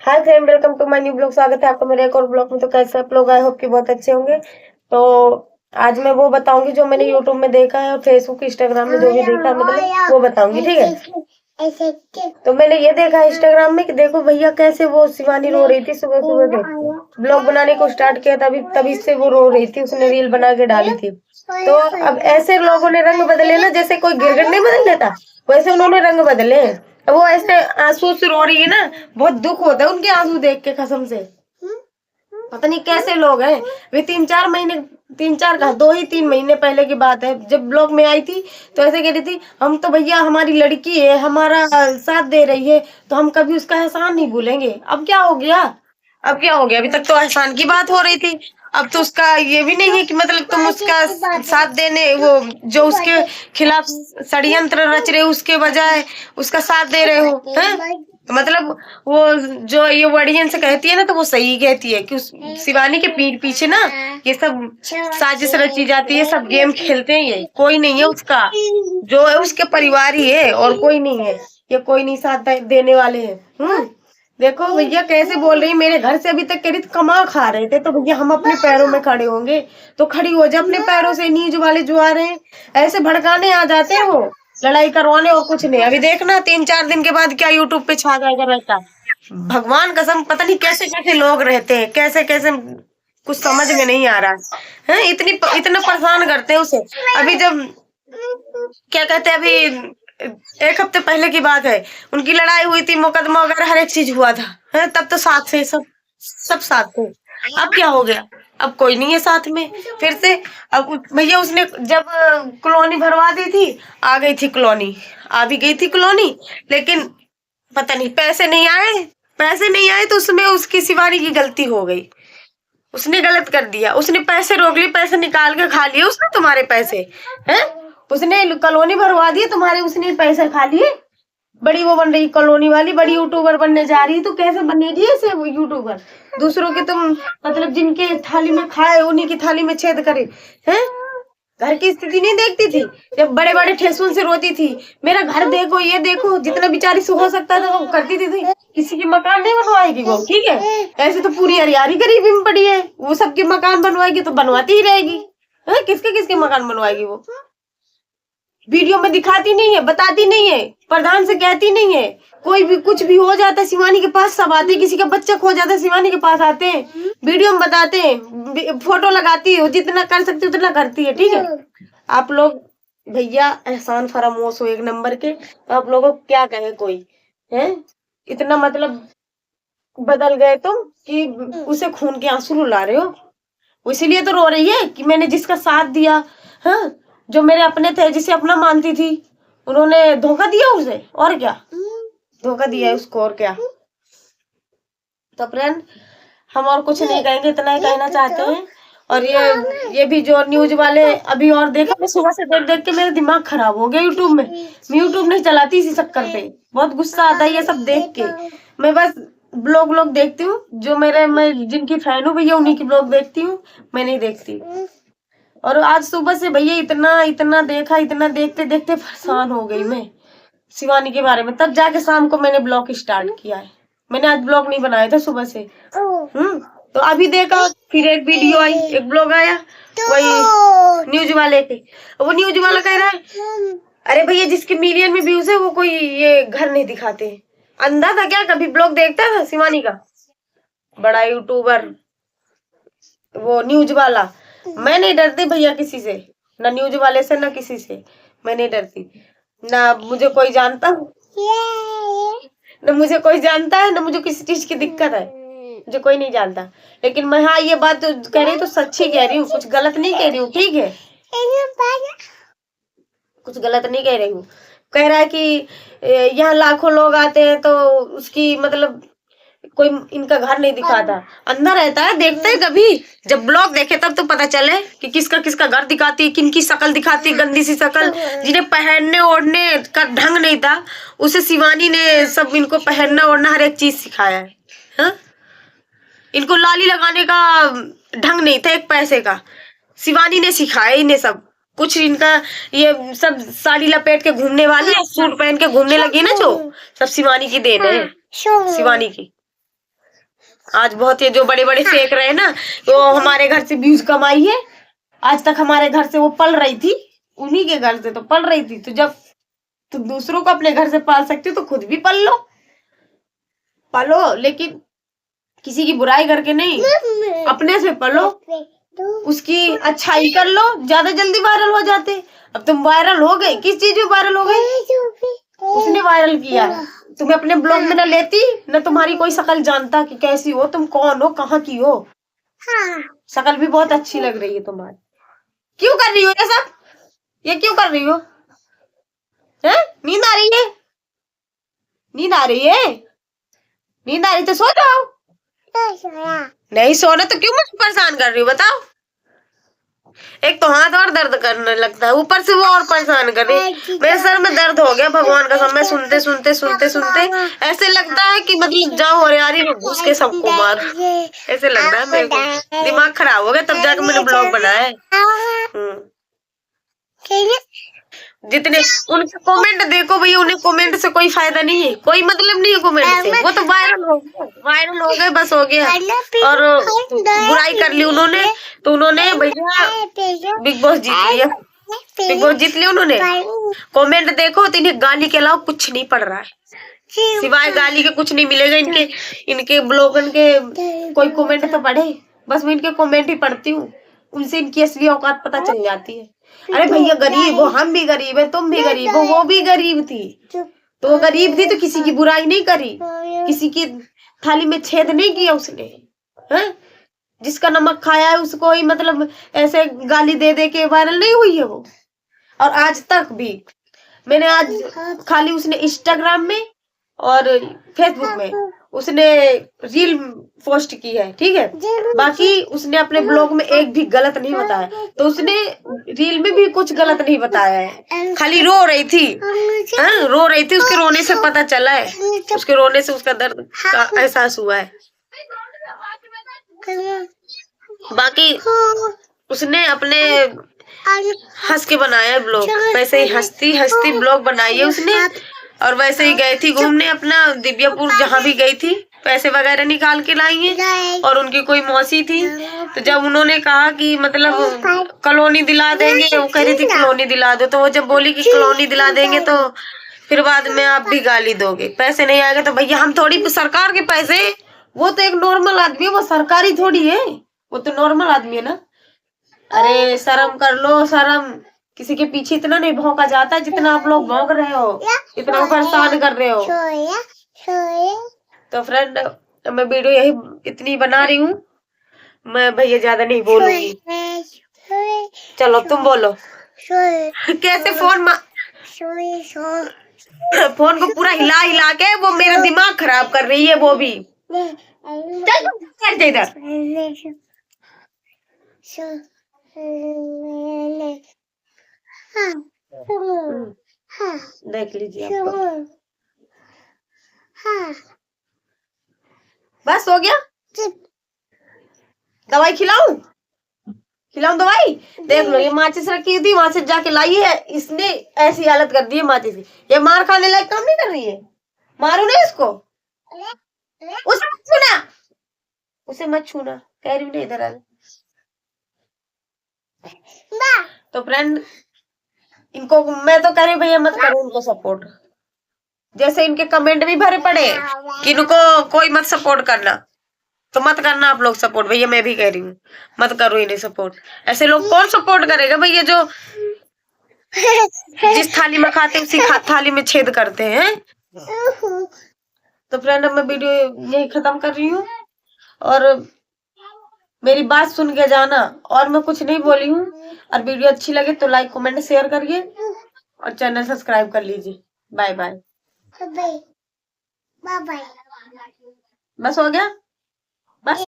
Hi friend, welcome to my new blog. स्वागत है आपका मेरे एक और ब्लॉग में। तो कैसे आप लोग, आई होप कि बहुत अच्छे होंगे। तो आज मैं वो बताऊंगी जो मैंने यूट्यूब में देखा है और फेसबुक इंस्टाग्राम में जो भी देखा है, मतलब वो बताऊंगी, ठीक है। तो मैंने ये देखा है इंस्टाग्राम में कि देखो भैया कैसे वो शिवानी रो रही थी सुबह सुबह से। ब्लॉग बनाने को स्टार्ट किया तभी से वो रो रही थी, उसने रील बना के डाली थी। तो अब ऐसे लोगों ने रंग बदले ना, जैसे कोई गिरगिट नहीं बदल लेता, वैसे उन्होंने रंग बदले। अब वो ऐसे आंसू से रो रही है ना, बहुत दुख होता है उनके आंसू देख के, कसम से। पता नहीं कैसे लोग हैं। वे 3-4 महीने, 3-4 कहा 2 ही 3 महीने पहले की बात है, जब ब्लॉग में आई थी तो ऐसे कह रही थी, हम तो भैया हमारी लड़की है, हमारा साथ दे रही है, तो हम कभी उसका एहसान नहीं भूलेंगे। अब क्या हो गया? अब क्या हो गया? अभी तक तो एहसान की बात हो रही थी, अब तो उसका ये भी नहीं है कि मतलब तुम उसका साथ देने, वो जो उसके खिलाफ षड्यंत्र रच रहे हो उसके बजाय उसका साथ दे रहे हो, हैं? तो मतलब वो जो ये ऑडियंस कहती है ना, तो वो सही कहती है कि उस शिवानी के पीठ पीछे ना ये सब साजिश रची जाती है, सब गेम खेलते हैं, ये कोई नहीं है उसका, जो है उसके परिवार ही है और कोई नहीं है। ये कोई नहीं साथ देने वाले हैं। देखो भैया कैसे बोल रही है, मेरे घर से अभी तक कह रही थी कमा खा रहे थे, तो भैया हम अपने पैरों में खड़े होंगे तो खड़ी हो जाए अपने पैरों से। न्यूज वाले जो आ रहे हैं ऐसे भड़काने आ जाते हैं, वो लड़ाई करवाने और कुछ नहीं। अभी देखना 3-4 दिन के बाद क्या यूट्यूब पे छा जाएगा रहता। भगवान कसम, पता नहीं कैसे कैसे लोग रहते हैं, कैसे कैसे, कुछ समझ में नहीं आ रहा है। इतना परेशान करते हैं उसे। अभी जब क्या कहते हैं, अभी 1 हफ्ते पहले की बात है, उनकी लड़ाई हुई थी, मुकदमा वगैरह हर एक चीज हुआ था, है? तब तो साथ थे, सब साथ थे। अब क्या हो गया? अब कोई नहीं है साथ में फिर से। अब भैया उसने जब कॉलोनी भरवा दी थी, आ गई थी कॉलोनी, आ भी गई थी कॉलोनी, लेकिन पता नहीं पैसे नहीं आए। पैसे नहीं आए तो उसमें उसकी शिवानी की गलती हो गई, उसने गलत कर दिया, उसने पैसे रोक लिए, पैसे निकाल के खा लिए उसने तुम्हारे पैसे, हैं? उसने कॉलोनी भरवा दी तुम्हारे, उसने पैसे खा लिए। बड़ी वो बन रही कॉलोनी वाली, बड़ी यूट्यूबर बनने जा रही, तो कैसे बनेगी ऐसे वो यूट्यूबर? दूसरों के तुम मतलब जिनके थाली में खाए उन्हीं की थाली में छेद करे, हैं? घर की स्थिति नहीं देखती थी, जब बड़े बड़े ठेसुन से रोती थी, मेरा घर देखो, ये देखो, जितना बेचारी से हो सकता था वो करती थी। किसी की मकान नहीं बनवाएगी वो, ठीक है? ऐसे तो पूरी हरियारी गरीबी में पड़ी है, वो सबके मकान बनवाएगी तो बनवाती ही रहेगी, है? किसके किसके मकान बनवाएगी वो? वीडियो में दिखाती नहीं है, बताती नहीं है, प्रधान से कहती नहीं है। कोई भी कुछ भी हो जाता है शिवानी के पास सब आते हैं, किसी का बच्चा खो जाता है शिवानी के पास आते हैं, वीडियो में बताते हैं, फोटो लगाती है, जितना कर सकती है उतना करती है, ठीक है? आप लोग भैया एहसान फरामोश हो एक नंबर के, तो आप लोगों को क्या कहे कोई, है? इतना मतलब बदल गए तुम कि उसे खून के आंसू रुला रहे हो। वो इसीलिए तो रो रही है कि मैंने जिसका साथ दिया, हाँ, जो मेरे अपने थे, जिसे अपना मानती थी, उन्होंने धोखा दिया उसे, और क्या धोखा दिया है उसको, और क्या। तो फ्रेंड, हम और कुछ नहीं कहेंगे, इतना ही कहना चाहते हैं। और ये भी जो न्यूज वाले, अभी और देखा, मैं सुबह से देख देख के मेरा दिमाग खराब हो गया यूट्यूब में। मैं यूट्यूब नहीं चलाती इसी चक्कर पे, बहुत गुस्सा आता है ये सब देख के। मैं बस ब्लॉग देखती हूँ, जो मैं जिनकी फैन हूँ भैया उन्हीं की ब्लॉग देखती हूँ, मैं नहीं देखती। और आज सुबह से भैया इतना इतना देखा, इतना देखते देखते परेशान हो गई मैं शिवानी के बारे में, तब जाके शाम को मैंने ब्लॉग स्टार्ट किया है। मैंने आज ब्लॉग नहीं बनाया था सुबह से। तो अभी देखा, फिर एक वीडियो आई, एक ब्लॉग आया, वही न्यूज वाले के। वो न्यूज वाला कह रहा है, अरे भैया जिसके मिलियन में व्यूज है वो कोई ये घर नहीं दिखाते। अंधा था क्या? कभी ब्लॉग देखता था शिवानी का? बड़ा यूट्यूबर वो न्यूज वाला। मैं नहीं डरती भैया किसी से, ना न्यूज वाले से ना किसी से, मैं नहीं डरती। ना मुझे कोई जानता, ना मुझे कोई जानता है, ना मुझे किसी चीज की दिक्कत है, मुझे कोई नहीं जानता। लेकिन मैं हाँ ये बात तो कह रही हूँ तो सच्ची कह रही हूँ, कुछ गलत नहीं कह रही हूँ, ठीक है? कुछ गलत नहीं कह रही हूँ। कह रहा है कि यहाँ लाखों लोग आते हैं तो उसकी मतलब कोई इनका घर नहीं दिखाता। अंदर रहता है, देखते है कभी? जब ब्लॉग देखे तब तो पता चले कि किसका किसका घर दिखाती है, किनकी शक्ल दिखाती है, गंदी सी शक्ल, जिन्हें पहनने ओढ़ने का ढंग नहीं था उसे शिवानी ने सब इनको पहनना ओढ़ना हर एक चीज सिखाया है, हा? इनको लाली लगाने का ढंग नहीं था एक पैसे का, शिवानी ने सिखाया इन्हें सब कुछ। इनका ये सब साड़ी लपेट के घूमने वाली, सूट पहन के घूमने लगी ना, जो सब शिवानी की देन है, शिवानी की। आज बहुत ये जो बड़े बड़े फेंक रहे हैं ना, वो हमारे घर से व्यूज कमाई है। आज तक हमारे घर से वो पल रही थी, उन्हीं के घर से तो पल रही थी। तो जब तुम दूसरों को अपने घर से पाल सकती हो तो खुद भी पालो, लेकिन किसी की बुराई करके नहीं, अपने से पालो, उसकी अच्छाई कर लो, ज्यादा जल्दी वायरल हो जाते। अब तुम वायरल हो गए, किस चीज में वायरल हो गए? उसने वायरल किया, तुम्हें अपने ब्लॉग में न लेती, न तुम्हारी कोई शक्ल जानता कि कैसी हो, तुम कौन हो, कहाँ की हो। शक्ल भी बहुत अच्छी लग रही है तुम्हारी। क्यों कर रही हो ये सब? ये क्यों कर रही हो? नींद आ रही है? नींद आ रही है? नींद आ रही तो सो जाओ। नहीं सोना तो क्यों मुझे परेशान कर रही हो बताओ? एक तो हाथ और दर्द करने लगता है, ऊपर से वो और परेशान कर रही। मेरे सर में दर्द हो गया भगवान का समय सुनते सुनते सुनते सुनते। ऐसे लगता है कि मतलब जाओ और यारी में घुस के सबको मार, ऐसे लग रहा है मेरे को। दिमाग खराब हो गया, तब जाके मैंने ब्लॉग बनाया है। जितने उनके कमेंट देखो भैया, उन्हें कमेंट से कोई फायदा नहीं है, कोई मतलब नहीं है कमेंट से। वो तो वायरल हो गए, बस हो गया। और बुराई कर ली उन्होंने, तो उन्होंने भैया बिग बॉस जीत लिया। बिग बॉस जीत लिया उन्होंने। कमेंट देखो तो इन्हें गाली के अलावा कुछ नहीं पड़ रहा है, सिवाय गाली के कुछ नहीं मिलेगा इनके ब्लॉगन के। कोई कमेंट तो पढ़े, बस मैं इनके कमेंट ही पढ़ती हूँ, उनसे इनकी असली औकात पता चल जाती है। अरे भैया गरीब हो, हम भी गरीब है, तुम भी गरीब हो, वो भी गरीब थी। तो वो गरीब थी तो किसी की बुराई नहीं करी, किसी की थाली में छेद नहीं किया उसने। है जिसका नमक खाया है उसको ही मतलब ऐसे गाली दे दे के वायरल नहीं हुई है वो। और आज तक भी मैंने आज खाली उसने इंस्टाग्राम में और फेसबुक में उसने रील पोस्ट की है, ठीक है, बाकी उसने अपने ब्लॉग में एक भी गलत नहीं बताया। तो उसने रील में भी कुछ गलत नहीं बताया है, खाली रो रही थी। रो रही थी, उसके रोने से पता चला है, उसके रोने से उसका दर्द का एहसास हुआ है। बाकी उसने अपने हंस के बनाया है ब्लॉग, वैसे ही हंसती हंसती ब्लॉग बनाई है उसने। और वैसे ही गई थी घूमने अपना दिव्यापुर, जहाँ भी गई थी पैसे वगैरह निकाल के लाई है। और उनकी कोई मौसी थी, तो जब उन्होंने कहा कि मतलब कॉलोनी दिला देंगे, वो कह रही थी कॉलोनी दिला दो, तो वो जब बोली कि कॉलोनी दिला देंगे तो फिर बाद में आप भी गाली दोगे, पैसे नहीं आएगा। तो भैया हम थोड़ी सरकार के पैसे, वो तो एक नॉर्मल आदमी है, वो सरकारी थोड़ी है, वो तो नॉर्मल आदमी है ना। अरे शर्म कर लो, शर्म। किसी के पीछे इतना नहीं भौंका जाता जितना आप लोग भौंक रहे हो, इतना परेशान कर रहे हो। तो फ्रेंड मैं वीडियो यही इतनी बना रही हूँ, मैं भैया ज्यादा नहीं बोलूंगी। चलो तुम बोलो। कैसे फोन को पूरा हिला हिला के वो मेरा दिमाग खराब कर रही है, वो भी। चल इधर। देख लीजिए आप। बस हो गया? दवाई खिलाऊं दवाई? देख लो, ये माचिस रखी थी, वहां से जाके लाई है, इसने ऐसी हालत कर दी है माचिस की। ये मार खाने लायक काम नहीं कर रही है, मारू ना इसको। उसे मत छूना, उसे मत छूना, कह रही हूँ ना इधर आ। तो फ्रेंड इनको मैं तो कह रही भैया मत करो उनको सपोर्ट, जैसे इनके कमेंट भी भरे पड़े कि इनको कोई मत सपोर्ट करना, तो मत करना आप लोग सपोर्ट। भैया मैं भी कह रही हूँ मत करो इन्हें सपोर्ट। ऐसे लोग कौन सपोर्ट करेगा भैया, जो जिस थाली में खाते उसी थाली में छेद करते हैं। तो फ्रेंड अब मैं वीडियो यही खत्म कर रही हूँ, और मेरी बात सुन के जाना, और मैं कुछ नहीं बोली हूँ। और वीडियो अच्छी लगे तो लाइक कमेंट शेयर करिए और चैनल सब्सक्राइब कर लीजिए। Bye bye. बस हो गया? बस।